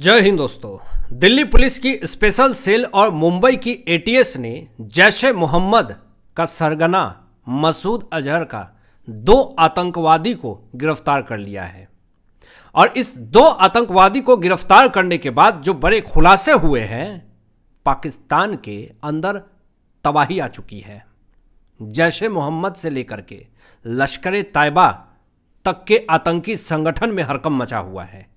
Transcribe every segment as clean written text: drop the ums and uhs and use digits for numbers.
जय हिंद दोस्तों। दिल्ली पुलिस की स्पेशल सेल और मुंबई की एटीएस ने जैश-ए-मोहम्मद का सरगना मसूद अजहर का 2 आतंकवादी को गिरफ्तार कर लिया है। और इस 2 आतंकवादी को गिरफ्तार करने के बाद जो बड़े खुलासे हुए हैं, पाकिस्तान के अंदर तबाही आ चुकी है। जैश-ए-मोहम्मद से लेकर के लश्कर-ए-तैयबा तक के आतंकी संगठन में हड़कंप मचा हुआ है।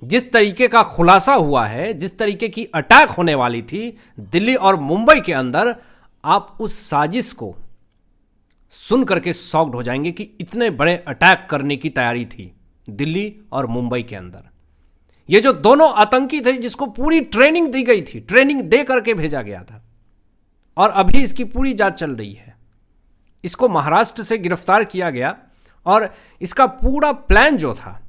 जिस तरीके का खुलासा हुआ है, जिस तरीके की अटैक होने वाली थी दिल्ली और मुंबई के अंदर, आप उस साजिश को सुन करके शॉक्ड हो जाएंगे कि इतने बड़े अटैक करने की तैयारी थी दिल्ली और मुंबई के अंदर। ये जो दोनों आतंकी थे जिसको पूरी ट्रेनिंग दी गई थी, ट्रेनिंग दे करके भेजा गया था, और अभी इसकी पूरी जांच चल रही है। इसको महाराष्ट्र से गिरफ्तार किया गया और इसका पूरा प्लान जो था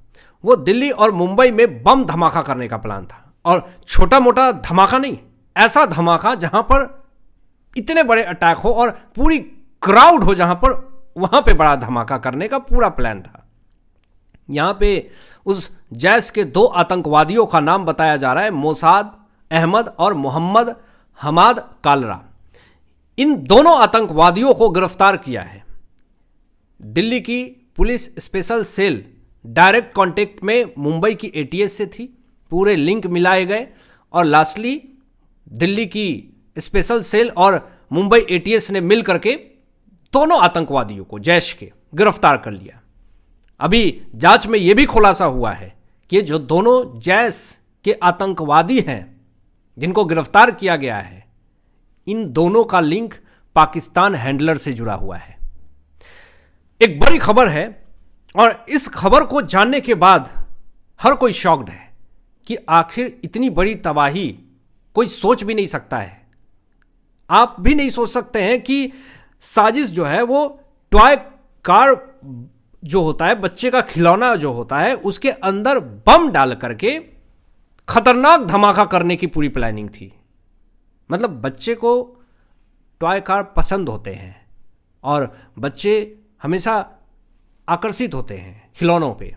वो दिल्ली और मुंबई में बम धमाका करने का प्लान था। और छोटा मोटा धमाका नहीं, ऐसा धमाका जहां पर इतने बड़े अटैक हो और पूरी क्राउड हो, जहां पर वहां पे बड़ा धमाका करने का पूरा प्लान था। यहां पे उस जैश के 2 आतंकवादियों का नाम बताया जा रहा है, मोसाद अहमद और मोहम्मद हमाद कालरा। इन दोनों आतंकवादियों को गिरफ्तार किया है। दिल्ली की police special cell direct contact में मुंबई की एटीएस से थी, पूरे लिंक मिलाए गए और लास्टली दिल्ली की स्पेशल सेल और मुंबई एटीएस ने मिल करके दोनों आतंकवादियों को जैश के गिरफ्तार कर लिया। अभी जांच में यह भी खुलासा हुआ है कि जो दोनों जैश के आतंकवादी हैं जिनको गिरफ्तार किया गया है, इन दोनों का लिंक पाकिस्तान हैंडलर से जुड़ा हुआ है। एक बड़ी खबर है और इस खबर को जानने के बाद हर कोई शॉक्ड है कि आखिर इतनी बड़ी तबाही कोई सोच भी नहीं सकता है। आप भी नहीं सोच सकते हैं कि साजिश जो है वो टॉय कार जो होता है, बच्चे का खिलौना जो होता है, उसके अंदर बम डाल करके खतरनाक धमाका करने की पूरी प्लानिंग थी। मतलब बच्चे को टॉय कार पसंद होते हैं और बच्चे हमेशा आकर्षित होते हैं खिलौनों पे,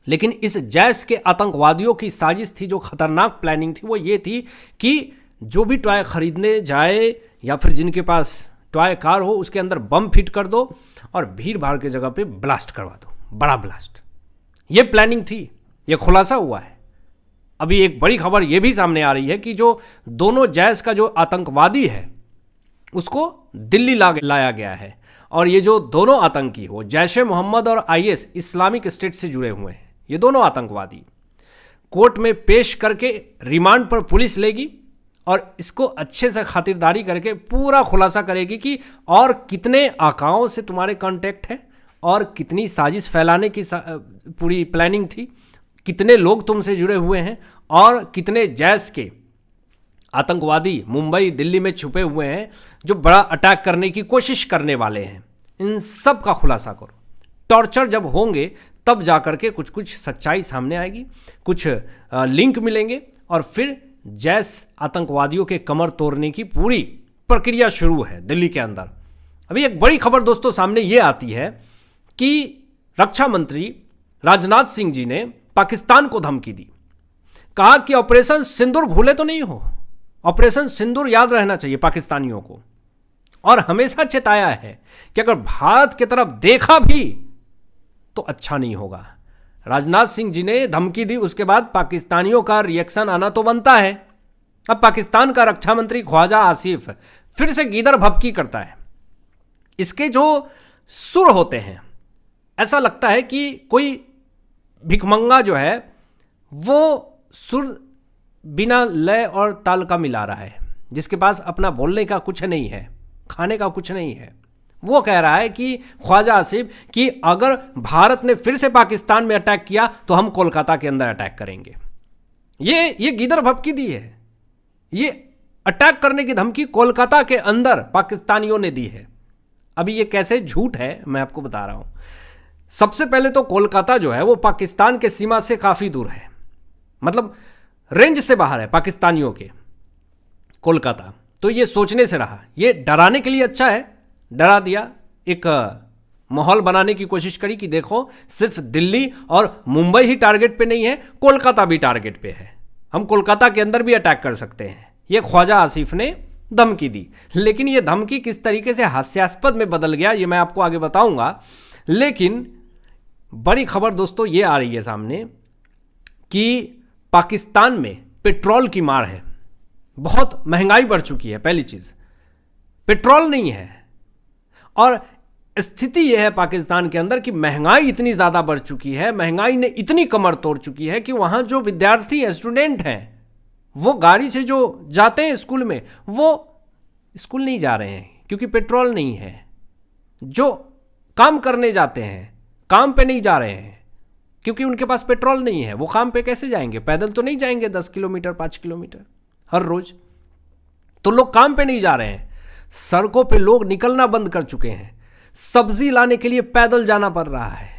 लेकिन इस जैश के आतंकवादियों की साजिश थी, जो खतरनाक प्लानिंग थी, वो ये थी कि जो भी टॉय खरीदने जाए या फिर जिनके पास टॉय कार हो, उसके अंदर बम फिट कर दो और भीड़ भाड़ के जगह पे ब्लास्ट करवा दो, बड़ा ब्लास्ट। ये प्लानिंग थी, ये खुलासा हुआ है। अभी एक बड़ी खबर ये भी सामने आ रही है कि जो दोनों जैश का जो आतंकवादी है उसको दिल्ली लाया गया है, और ये जो दोनों आतंकी हो, जैश-ए-मोहम्मद और आईएस इस्लामिक स्टेट से जुड़े हुए हैं, ये दोनों आतंकवादी कोर्ट में पेश करके रिमांड पर पुलिस लेगी और इसको अच्छे से खातिरदारी करके पूरा खुलासा करेगी कि और कितने आकाओं से तुम्हारे कांटेक्ट है और कितनी साजिश फैलाने की पूरी प्लानिंग थी, कितने लोग तुमसे जुड़े हुए हैं और कितने जैश के आतंकवादी मुंबई दिल्ली में छुपे हुए हैं जो बड़ा अटैक करने की कोशिश करने वाले हैं। इन सब का खुलासा करो। टॉर्चर जब होंगे तब जाकर के कुछ कुछ सच्चाई सामने आएगी, कुछ लिंक मिलेंगे और फिर जैश आतंकवादियों के कमर तोड़ने की पूरी प्रक्रिया शुरू है दिल्ली के अंदर। अभी एक बड़ी खबर दोस्तों सामने ये आती है कि रक्षा मंत्री राजनाथ सिंह जी ने पाकिस्तान को धमकी दी। कहा कि ऑपरेशन सिंदूर भूले तो नहीं हो, ऑपरेशन सिंदूर याद रहना चाहिए पाकिस्तानियों को। और हमेशा चेताया है कि अगर भारत की तरफ देखा भी तो अच्छा नहीं होगा। राजनाथ सिंह जी ने धमकी दी, उसके बाद पाकिस्तानियों का रिएक्शन आना तो बनता है। अब पाकिस्तान का रक्षा मंत्री ख्वाजा आसिफ फिर से गीदड़ भभकी करता है। इसके जो सुर होते हैं, ऐसा लगता है कि कोई भिखमंगा जो है वो सुर बिना लय और ताल का मिला रहा है, जिसके पास अपना बोलने का कुछ नहीं है, खाने का कुछ नहीं है। वो कह रहा है कि ख्वाजा आसिफ कि अगर भारत ने फिर से पाकिस्तान में अटैक किया तो हम कोलकाता के अंदर अटैक करेंगे। ये गीदड़ भभकी दी है। ये अटैक करने की धमकी कोलकाता के अंदर पाकिस्तानियों ने दी है। अभी ये कैसे झूठ है मैं आपको बता रहा हूं। सबसे पहले तो कोलकाता जो है वो पाकिस्तान के सीमा से काफी दूर है, मतलब रेंज से बाहर है पाकिस्तानियों के कोलकाता। तो ये सोचने से रहा, ये डराने के लिए अच्छा है, डरा दिया, एक माहौल बनाने की कोशिश करी कि देखो सिर्फ दिल्ली और मुंबई ही टारगेट पे नहीं है, कोलकाता भी टारगेट पे है। हम कोलकाता के अंदर भी अटैक कर सकते हैं, ये ख्वाजा आसिफ ने धमकी दी। लेकिन ये धमकी किस तरीके से हास्यास्पद में बदल गया ये मैं आपको आगे बताऊंगा। लेकिन बड़ी खबर दोस्तों ये आ रही है सामने कि पाकिस्तान में पेट्रोल की मार है, बहुत महंगाई बढ़ चुकी है। पहली चीज पेट्रोल नहीं है, और स्थिति यह है पाकिस्तान के अंदर कि महंगाई इतनी ज्यादा बढ़ चुकी है, महंगाई ने इतनी कमर तोड़ चुकी है कि वहां जो विद्यार्थी हैं, स्टूडेंट हैं, वो गाड़ी से जो जाते हैं स्कूल में, वो स्कूल नहीं जा रहे हैं क्योंकि पेट्रोल नहीं है। जो काम करने जाते हैं काम पे नहीं जा रहे हैं क्योंकि उनके पास पेट्रोल नहीं है। वो काम पे कैसे जाएंगे? पैदल तो नहीं जाएंगे 10 किलोमीटर 5 किलोमीटर हर रोज। तो लोग काम पे नहीं जा रहे हैं, सड़कों पे लोग निकलना बंद कर चुके हैं, सब्जी लाने के लिए पैदल जाना पड़ रहा है।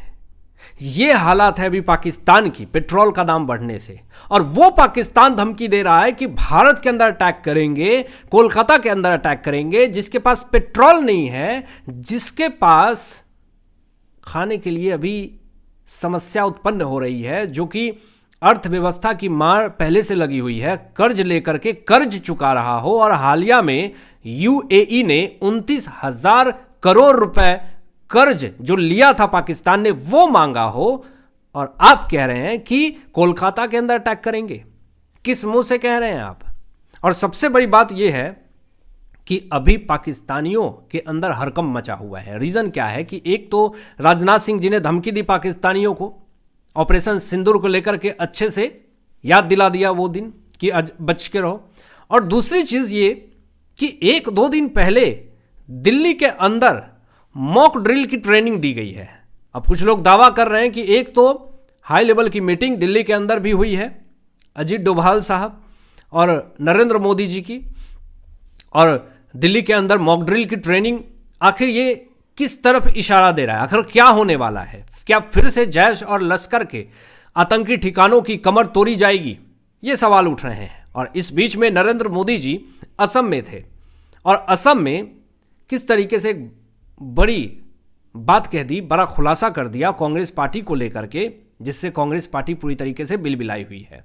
ये हालात है अभी पाकिस्तान की पेट्रोल का दाम बढ़ने से। और वो पाकिस्तान धमकी दे रहा है कि भारत के अंदर अटैक करेंगे, कोलकाता के अंदर अटैक करेंगे, जिसके पास पेट्रोल नहीं है, जिसके पास खाने के लिए अभी समस्या उत्पन्न हो रही है, जो कि अर्थव्यवस्था की मार पहले से लगी हुई है, कर्ज लेकर के कर्ज चुका रहा हो। और हालिया में यूएई ने 29,000 करोड़ रुपए कर्ज जो लिया था पाकिस्तान ने वो मांगा हो, और आप कह रहे हैं कि कोलकाता के अंदर अटैक करेंगे। किस मुंह से कह रहे हैं आप? और सबसे बड़ी बात यह है कि अभी पाकिस्तानियों के अंदर हड़कंप मचा हुआ है। रीजन क्या है कि एक तो राजनाथ सिंह जी ने धमकी दी पाकिस्तानियों को, ऑपरेशन सिंदूर को लेकर के अच्छे से याद दिला दिया वो दिन कि बच के रहो। और दूसरी चीज ये कि 1-2 दिन पहले दिल्ली के अंदर मॉक ड्रिल की ट्रेनिंग दी गई है। अब कुछ लोग दावा कर रहे हैं कि एक तो हाई लेवल की मीटिंग दिल्ली के अंदर भी हुई है अजीत डोभाल साहब और नरेंद्र मोदी जी की, और दिल्ली के अंदर मॉक ड्रिल की ट्रेनिंग। आखिर ये किस तरफ इशारा दे रहा है? आखिर क्या होने वाला है? क्या फिर से जैश और लश्कर के आतंकी ठिकानों की कमर तोड़ी जाएगी? ये सवाल उठ रहे हैं। और इस बीच में नरेंद्र मोदी जी असम में थे, और असम में किस तरीके से बड़ी बात कह दी, बड़ा खुलासा कर दिया कांग्रेस पार्टी को लेकर के, जिससे कांग्रेस पार्टी पूरी तरीके से बिलबिलाई हुई है।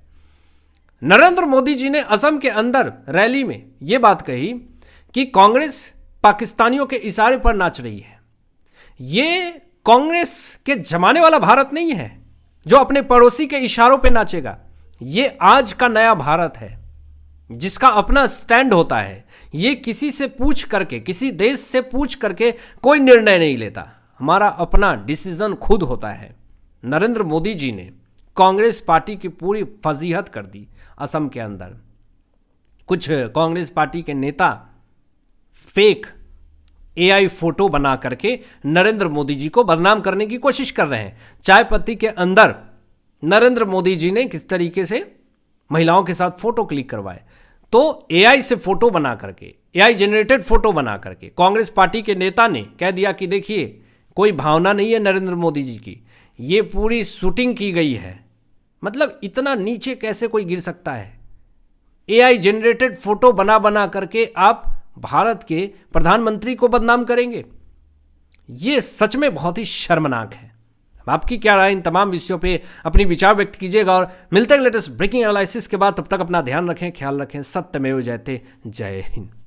नरेंद्र मोदी जी ने असम के अंदर रैली में यह बात कही कि कांग्रेस पाकिस्तानियों के इशारे पर नाच रही है। ये कांग्रेस के जमाने वाला भारत नहीं है जो अपने पड़ोसी के इशारों पे नाचेगा। ये आज का नया भारत है जिसका अपना स्टैंड होता है। ये किसी से पूछ करके, किसी देश से पूछ करके कोई निर्णय नहीं लेता। हमारा अपना डिसीजन खुद होता है। नरेंद्र मोदी जी ने कांग्रेस पार्टी की पूरी फजीहत कर दी असम के अंदर। कुछ कांग्रेस पार्टी के नेता फेक एआई फोटो बना करके नरेंद्र मोदी जी को बदनाम करने की कोशिश कर रहे हैं। चाय पत्ती के अंदर नरेंद्र मोदी जी ने किस तरीके से महिलाओं के साथ फोटो क्लिक करवाए, तो एआई से फोटो बना करके, एआई जनरेटेड फोटो बना करके कांग्रेस पार्टी के नेता ने कह दिया कि देखिए कोई भावना नहीं है नरेंद्र मोदी जी की, ये पूरी शूटिंग की गई है। मतलब इतना नीचे कैसे कोई गिर सकता है? एआई जनरेटेड फोटो बना बना करके आप भारत के प्रधानमंत्री को बदनाम करेंगे? ये सच में बहुत ही शर्मनाक है। आपकी क्या राय? इन तमाम विषयों पे अपनी विचार व्यक्त कीजिएगा, और मिलते हैं लेटेस्ट ब्रेकिंग एनालिसिस के बाद। तब तक अपना ध्यान रखें, ख्याल रखें। सत्यमेव जयते। जय हिंद।